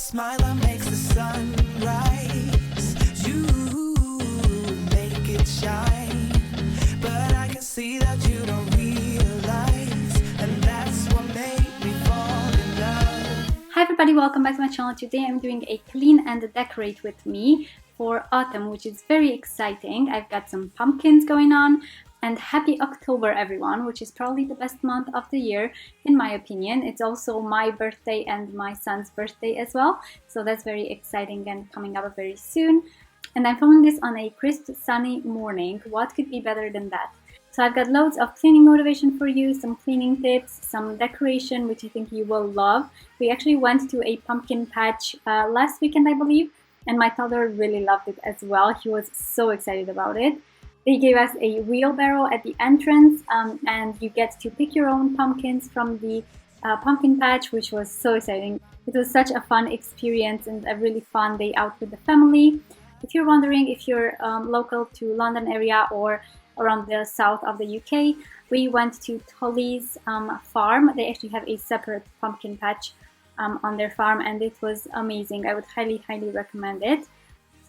smile that makes the sun rise. You make it shine, but I can see that you don't realize, and that's what made me fall in love. Hi everybody, welcome back to my channel. Today I'm doing a clean and decorate with me for autumn, which is very exciting. I've got some pumpkins going on, and happy October everyone, which is probably the best month of the year in my opinion. It's also my birthday and my son's birthday as well, so that's very exciting and coming up very soon. And I'm filming this on a crisp sunny morning. What could be better than that? So I've got loads of cleaning motivation for you, some cleaning tips, some decoration which I think you will love. We actually went to a pumpkin patch last weekend I believe, and my toddler really loved it as well. He was so excited about it. They gave us a wheelbarrow at the entrance, and you get to pick your own pumpkins from the pumpkin patch, which was so exciting. It was such a fun experience and a really fun day out with the family. If you're wondering if you're local to London area or around the south of the UK, we went to Tolly's farm. They actually have a separate pumpkin patch on their farm, and it was amazing. I would highly recommend it.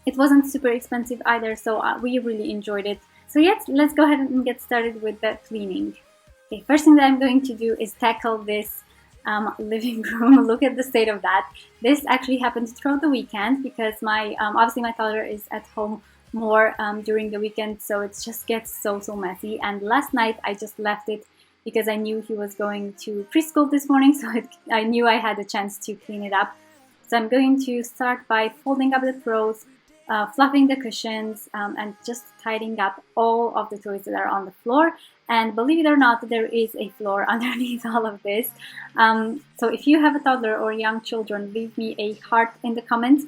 It wasn't super expensive either, so we really enjoyed it. So yes, let's go ahead and get started with the cleaning. Okay, first thing that I'm going to do is tackle this living room. Look at the state of that. This actually happened throughout the weekend because my obviously my toddler is at home more during the weekend, so it just gets so messy. And last night I just left it because I knew he was going to preschool this morning, so I knew I had a chance to clean it up. So I'm going to start by folding up the throws, fluffing the cushions, and just tidying up all of the toys that are on the floor. And believe it or not, there is a floor underneath all of this. So if you have a toddler or young children, leave me a heart in the comments.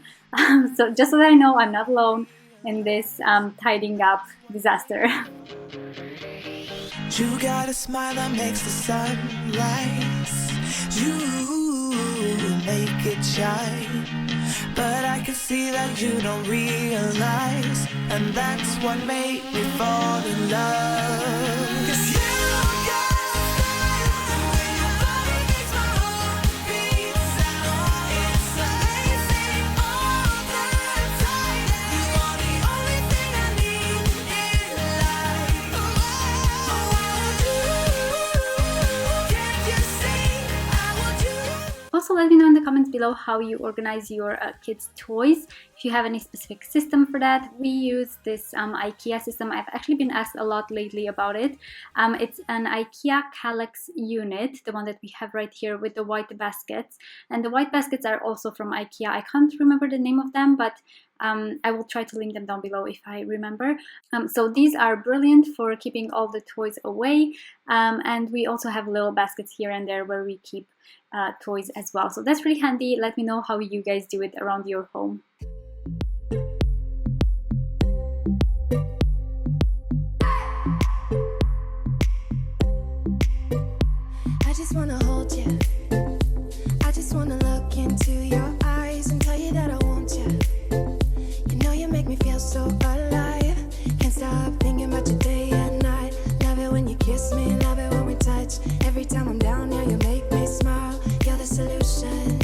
So just so that I know I'm not alone in this tidying up disaster. You got a smile that makes the sun rise. You make it shine, but I can see that you don't realize, and that's what made me fall in love. 'Cause you got a smile, the way your body makes my heart beat, it's amazing all the time. You are the only thing I need in life. Oh, I want you. Can't you see? I want you. Also, let me know in the comments below how you organize your kids' toys. If you have any specific system for that. We use this IKEA system. I've actually been asked a lot lately about it. It's an IKEA Kallax unit, the one that we have right here with the white baskets. And the white baskets are also from IKEA. I can't remember the name of them, but I will try to link them down below if I remember. So these are brilliant for keeping all the toys away. And we also have little baskets here and there where we keep toys as well. So that's really handy. Let me know how you guys do it around your home. I just wanna hold you. I just wanna look into your eyes and tell you that I want you. You know you make me feel so alive. Can't stop thinking about you day and night. Love it when you kiss me, love it when we touch. Every time I'm down here, you make me smile. You're the solution.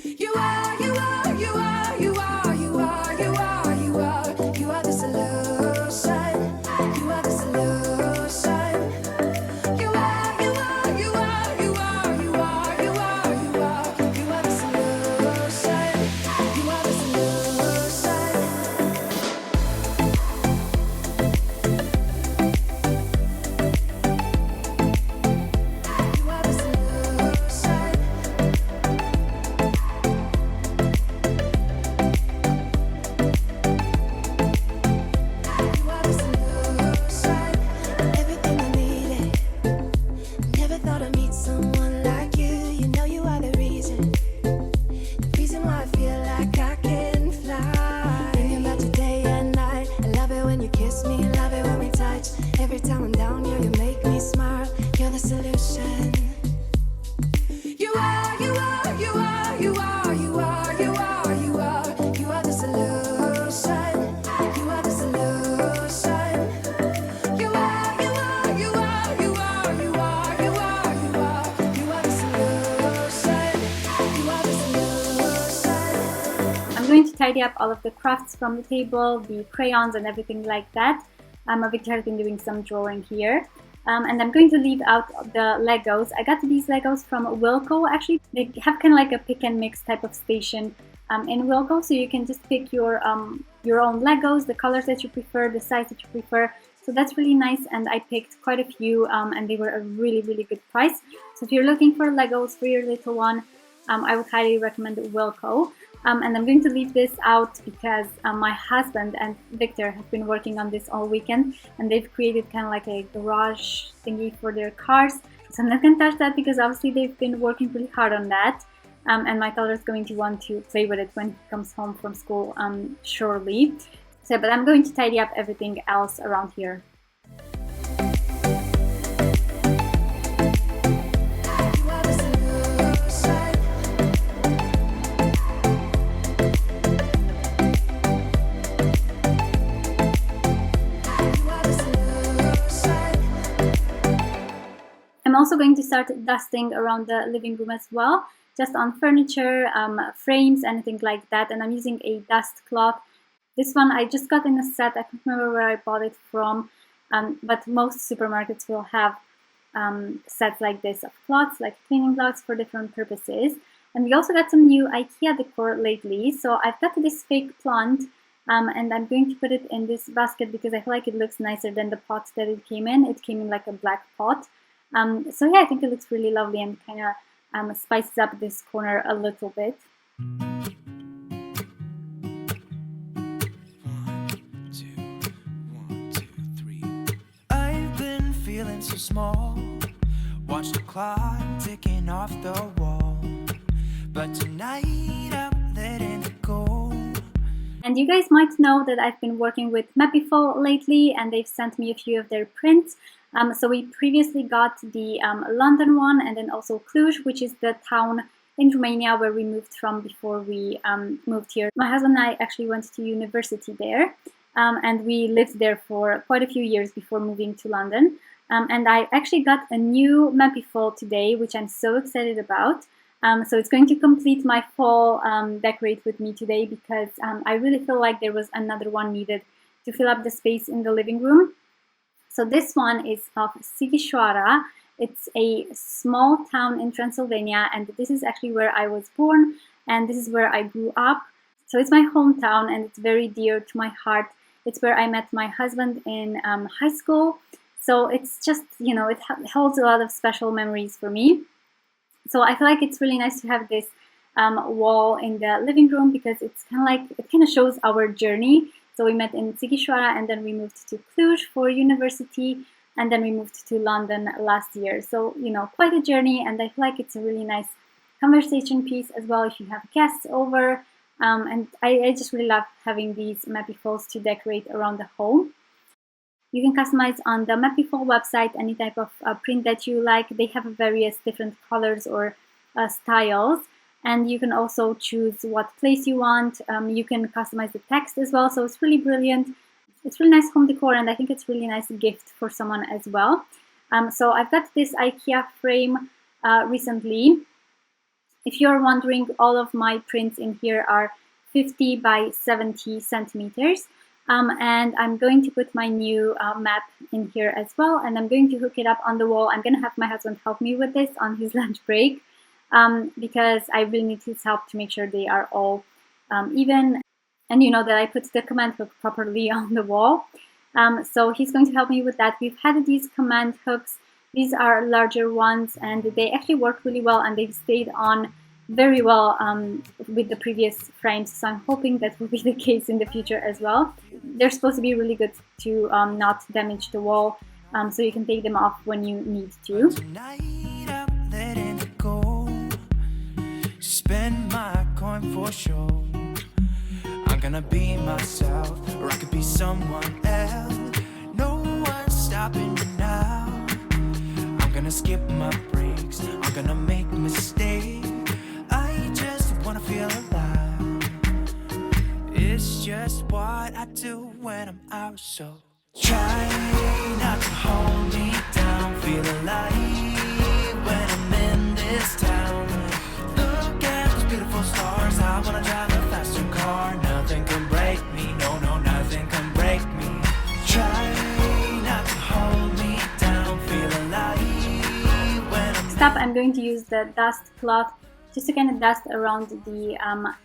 You are, you are, you are, you are, you are, you are, you are. You are the solution. You are the solution. You are, you are, you are. tidy up all of the crafts from the table, the crayons and everything like that. Victor has been doing some drawing here. And I'm going to leave out the Legos. I got these Legos from Wilco. Actually, they have kind of like a pick and mix type of station in Wilco, so you can just pick your own Legos, the colors that you prefer, the size that you prefer. So that's really nice, and I picked quite a few, and they were a really, really good price. So if you're looking for Legos for your little one, I would highly recommend Wilco. And I'm going to leave this out because my husband and Victor have been working on this all weekend, and they've created kind of like a garage thingy for their cars. So I'm not going to touch that because obviously they've been working really hard on that. And my toddler is going to want to play with it when he comes home from school shortly. So, but I'm going to tidy up everything else around here. I'm also going to start dusting around the living room as well, just on furniture, frames, anything like that. And I'm using a dust cloth. This one I just got in a set. I can't remember where I bought it from, but most supermarkets will have sets like this of cloths, like cleaning cloths for different purposes. And we also got some new IKEA decor lately. So I've got this fake plant, and I'm going to put it in this basket because I feel like it looks nicer than the pot that it came in. It came in like a black pot. So yeah, I think it looks really lovely and kind of spices up this corner a little bit. I've been feeling so small. Watch the clock ticking off the wall. But tonight I'm letting it go. And you guys might know that I've been working with Mapiful lately, and they've sent me a few of their prints. So we previously got the London one, and then also Cluj, which is the town in Romania where we moved from before we moved here. My husband and I actually went to university there, and we lived there for quite a few years before moving to London. And I actually got a new Mapiful today, which I'm so excited about. So it's going to complete my fall decorate with me today because I really feel like there was another one needed to fill up the space in the living room. So this one is of Sighișoara. It's a small town in Transylvania, and this is actually where I was born, and this is where I grew up. So it's my hometown, and it's very dear to my heart. It's where I met my husband in high school. So it's just, you know, it holds a lot of special memories for me. So I feel like it's really nice to have this wall in the living room because it's kind of like, it kind of shows our journey. So we met in Sighișoara, and then we moved to Cluj for university, and then we moved to London last year. So, you know, quite a journey, and I feel like it's a really nice conversation piece as well if you have guests over. And I just really love having these Mapifuls to decorate around the home. You can customize on the Mapiful website any type of print that you like. They have various different colors or styles. And you can also choose what place you want. You can customize the text as well. So it's really brilliant. It's really nice home decor, and I think it's really nice gift for someone as well. So I've got this IKEA frame recently. If you're wondering, all of my prints in here are 50 by 70 centimeters. And I'm going to put my new map in here as well, and I'm going to hook it up on the wall. I'm going to have my husband help me with this on his lunch break because I really need his help to make sure they are all even, and you know that I put the command hook properly on the wall. So he's going to help me with that. We've had these command hooks. These are larger ones, and they actually work really well, and they've stayed on very well with the previous frames, so I'm hoping that will be the case in the future as well. They're supposed to be really good to not damage the wall, so you can take them off when you need to. Tonight I'm letting it go. Spend my coin for sure. I'm gonna be myself, or I could be someone else. No one's stopping me now. I'm gonna skip my breaks. I'm gonna make mistakes. I just wanna feel alive. It's just what I do when I'm out, so try not to hold me down. Feel alive when I'm in this town. Look at those beautiful stars. I wanna drive a faster car now. up, I'm going to use the dust cloth just to kind of dust around the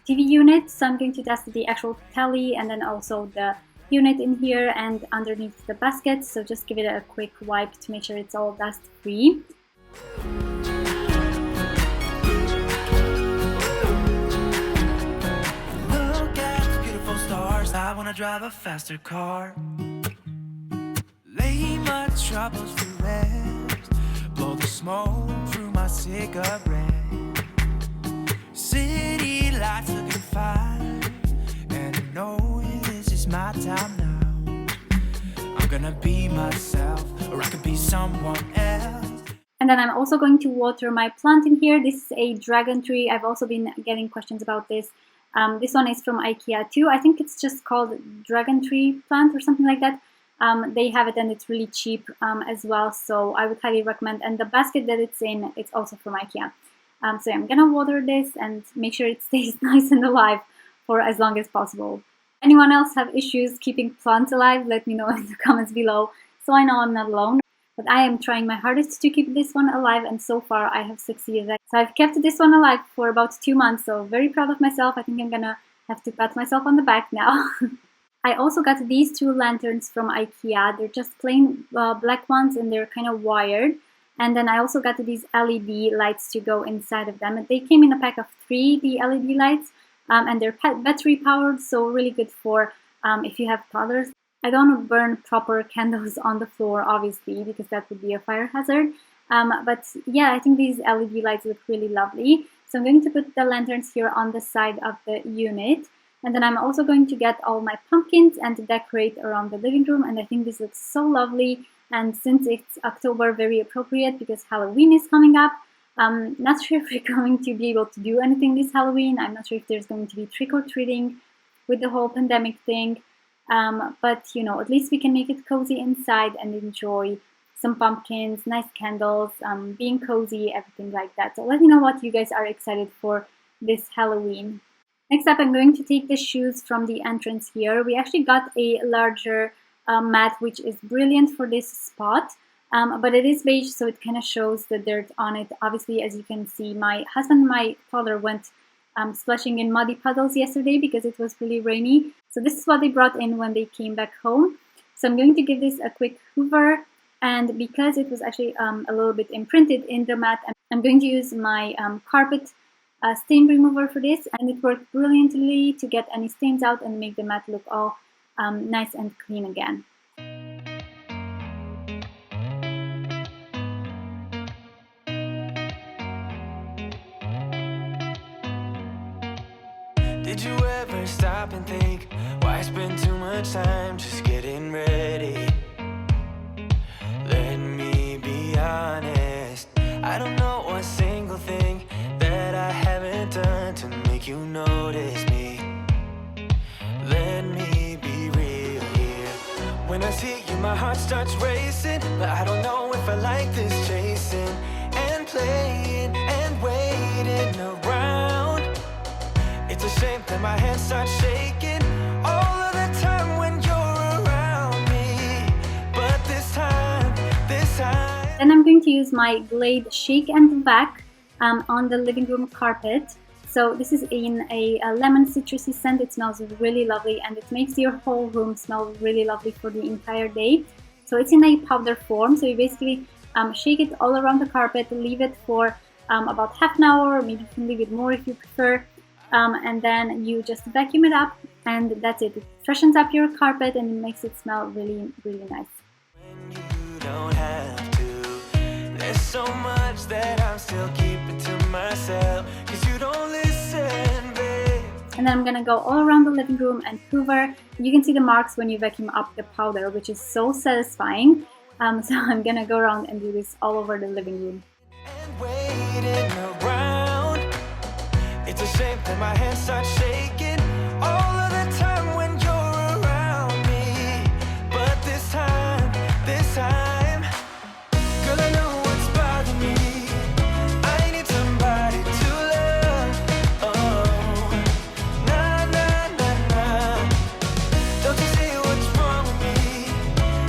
TV unit. So I'm going to dust the actual telly and then also the unit in here and underneath the basket. So just give it a quick wipe to make sure it's all dust free. Look at the beautiful stars. I wanna drive a faster car. Lay my troubles to rest. Blow the smoke through my cigarette. City lights looking fine, and I know this is my time now. I'm gonna be myself, or I could be someone else. And then I'm also going to water my plant in here. This is a dragon tree. I've also been getting questions about this. This one is from IKEA too. I think it's just called dragon tree plant or something like that. They have it and it's really cheap as well, so I would highly recommend. And the basket that it's in, it's also from IKEA. So I'm gonna water this and make sure it stays nice and alive for as long as possible. Anyone else have issues keeping plants alive? Let me know in the comments below so I know I'm not alone. But I am trying my hardest to keep this one alive, and so far I have succeeded. So I've kept this one alive for about 2 months, so very proud of myself. I think I'm gonna have to pat myself on the back now. I also got these 2 lanterns from IKEA. They're just plain black ones and they're kind of wired. And then I also got these LED lights to go inside of them. They came in a pack of 3, the LED lights, and they're battery powered, so really good for if you have toddlers. I don't want to burn proper candles on the floor, obviously, because that would be a fire hazard. But yeah, I think these LED lights look really lovely. So I'm going to put the lanterns here on the side of the unit. And then I'm also going to get all my pumpkins and decorate around the living room. And I think this looks so lovely. And since it's October, very appropriate because Halloween is coming up. Not sure if we're going to be able to do anything this Halloween. I'm not sure if there's going to be trick-or-treating with the whole pandemic thing. But, you know, at least we can make it cozy inside and enjoy some pumpkins, nice candles, being cozy, everything like that. So let me know what you guys are excited for this Halloween. Next up, I'm going to take the shoes from the entrance here. We actually got a larger mat, which is brilliant for this spot. But it is beige, so it kind of shows the dirt on it. Obviously, as you can see, my husband and my toddler went splashing in muddy puddles yesterday because it was really rainy. So this is what they brought in when they came back home. So I'm going to give this a quick hoover. And because it was actually a little bit imprinted in the mat, I'm going to use my carpet stain remover for this. And it worked brilliantly to get any stains out and make the mat look all nice and clean again. Did you ever stop and think, why spend too much time just getting ready? Let me be honest, I don't know a single thing that I haven't done to make you notice me. Let me be real here. When I see you, my heart starts racing, but I don't know if I like this chasing and playing and waiting around. It's a shame that my hands start shaking all of the time when you're around me. But this time. Then I'm going to use my Glade Shake and Vac on the living room carpet. So this is in a lemon citrusy scent. It smells really lovely and it makes your whole room smell really lovely for the entire day. So it's in a powder form. So you basically shake it all around the carpet, leave it for about half an hour, maybe you can leave it more if you prefer. And then you just vacuum it up and that's it. It freshens up your carpet and it makes it smell really, really nice. When you don't have to, there's so much that I'm still keeping to myself, 'cause you don't listen, babe. And then I'm gonna go all around the living room and hoover. You can see the marks when you vacuum up the powder, which is so satisfying. So I'm gonna go around and do this all over the living room. And waiting around. It's a shame that my hands start shaking all of the time when you're around me. But this time, girl, I know what's bothering me. I need somebody to love. Oh, nah, nah, nah, nah. Don't you see what's wrong with me?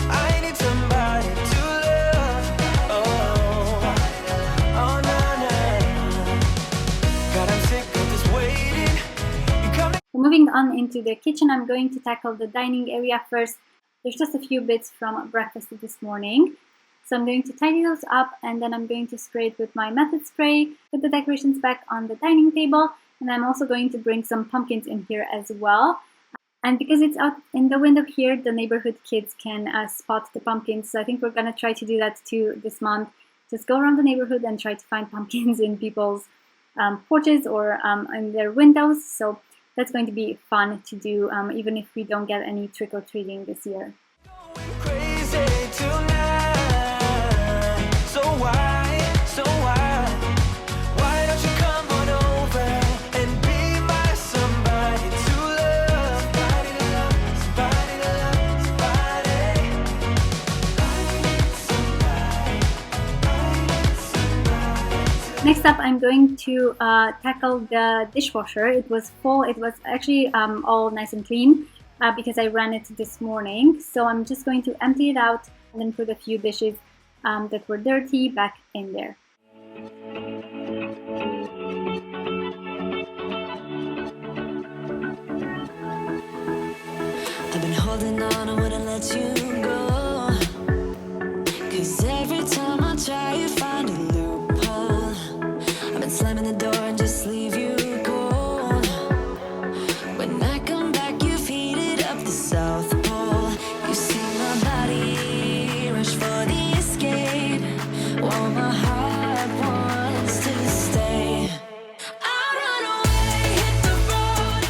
I need somebody to love. Oh, oh, nah. on into the kitchen. I'm going to tackle the dining area first. There's just a few bits from breakfast this morning. So I'm going to tidy those up, and then I'm going to spray it with my Method spray, put the decorations back on the dining table, and I'm also going to bring some pumpkins in here as well. And because it's out in the window here, the neighborhood kids can spot the pumpkins. So I think we're going to try to do that too this month. Just go around the neighborhood and try to find pumpkins in people's porches or in their windows. So that's going to be fun to do, even if we don't get any trick-or-treating this year. Next up, I'm going to tackle the dishwasher. It was full. It was actually all nice and clean because I ran it this morning. So I'm just going to empty it out and then put a few dishes that were dirty back in there. I've been holding on, I wouldn't let you go. 'Cause every time I try, you find a loophole. I've been slamming the door and just leave you cold. When I come back, you've heated up the South Pole. You see my body rush for the escape, while my heart wants to stay. I'll run away, hit the road.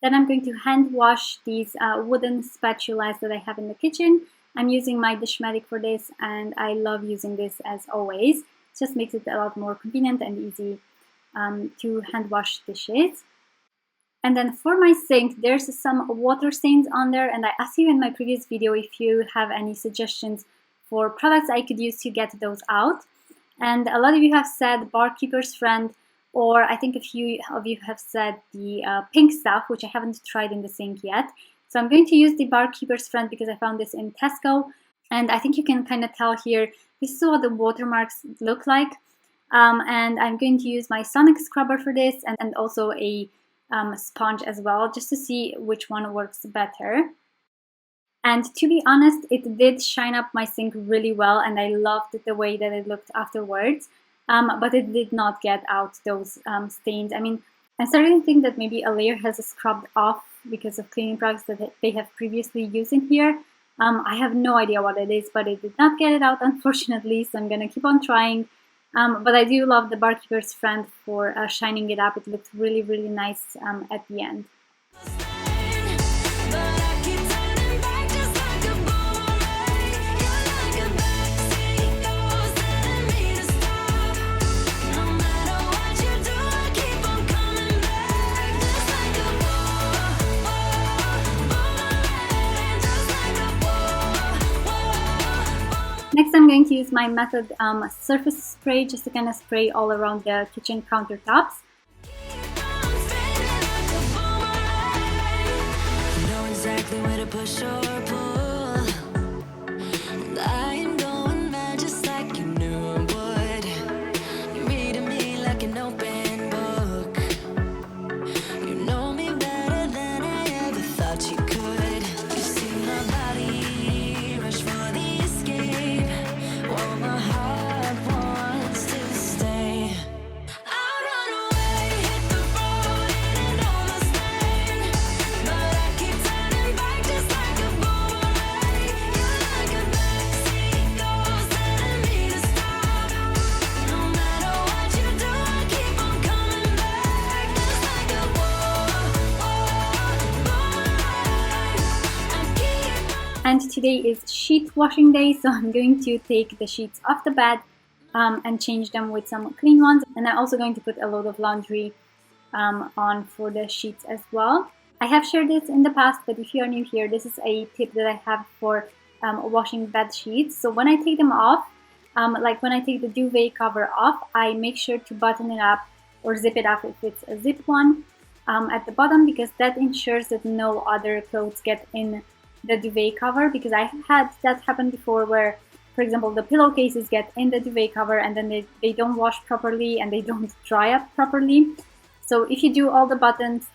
Then I'm going to hand wash these wooden spatulas that I have in the kitchen. I'm using my Dishmatic for this, and I love using this as always. It just makes it a lot more convenient and easy to hand wash dishes. And then for my sink, there's some water stains on there, and I asked you in my previous video if you have any suggestions for products I could use to get those out. And a lot of you have said Barkeeper's Friend, or I think a few of you have said the pink stuff, which I haven't tried in the sink yet. So I'm going to use the Barkeeper's Friend because I found this in Tesco, and I think you can kind of tell here, this is what the watermarks look like. And I'm going to use my Sonic scrubber for this, and also a sponge as well, just to see which one works better. And to be honest, it did shine up my sink really well, and I loved the way that it looked afterwards. But it did not get out those stains. I mean, I'm starting to think that maybe a layer has scrubbed off because of cleaning products that they have previously used in here. I have no idea what it is, but it did not get it out, unfortunately, so I'm gonna keep on trying. But I do love the Barkeeper's Friend for shining it up. It looked really, really nice at the end. Next, I'm going to use my Method surface spray just to kind of spray all around the kitchen countertops. You know exactly where to push or pull. And I am going mad just like you knew I would. You're reading me like an open book. You know me better than I ever thought you could. You see my body rush for the escape, while my heart wants to stay. I'll run away, hit the road, and almost lane. But I keep turning back just like a boomerang. You're like a backseat ghost telling me to stop. No matter what you do, I keep on coming back. Just like a boomerang. I keep on. And today is sheet washing day, so I'm going to take the sheets off the bed and change them with some clean ones. And I'm also going to put a load of laundry on for the sheets as well. I have shared this in the past, but if you are new here, this is a tip that I have for washing bed sheets. So when I take them off, like when I take the duvet cover off, I make sure to button it up or zip it up if it's a zip one at the bottom, because that ensures that no other clothes get in the duvet cover, because I have had that happen before where, for example, the pillowcases get in the duvet cover and then they don't wash properly and they don't dry up properly. So if you do all the buttons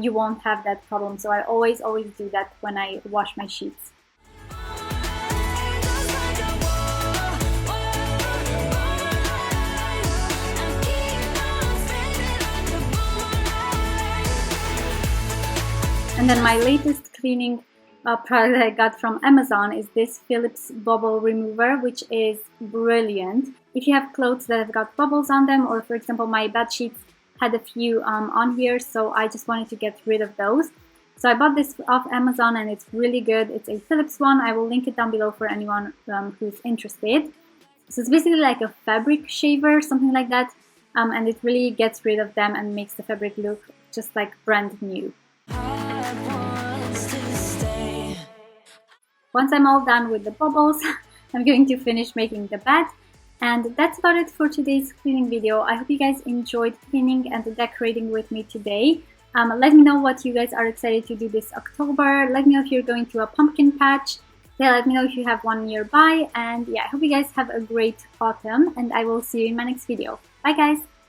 you won't have that problem. So I always do that when I wash my sheets. And then my latest cleaning product that I got from Amazon is this Philips bubble remover, which is brilliant. If you have clothes that have got bubbles on them, or for example my bed sheets had a few on here, so I just wanted to get rid of those. So I bought this off Amazon and it's really good. It's a Philips one. I will link it down below for anyone who's interested. So it's basically like a fabric shaver, something like that, and it really gets rid of them and makes the fabric look just like brand new. Once I'm all done with the bubbles, I'm going to finish making the bed. And that's about it for today's cleaning video. I hope you guys enjoyed cleaning and decorating with me today. Let me know what you guys are excited to do this October. Let me know if you're going to a pumpkin patch. Yeah, let me know if you have one nearby. And yeah, I hope you guys have a great autumn, and I will see you in my next video. Bye guys!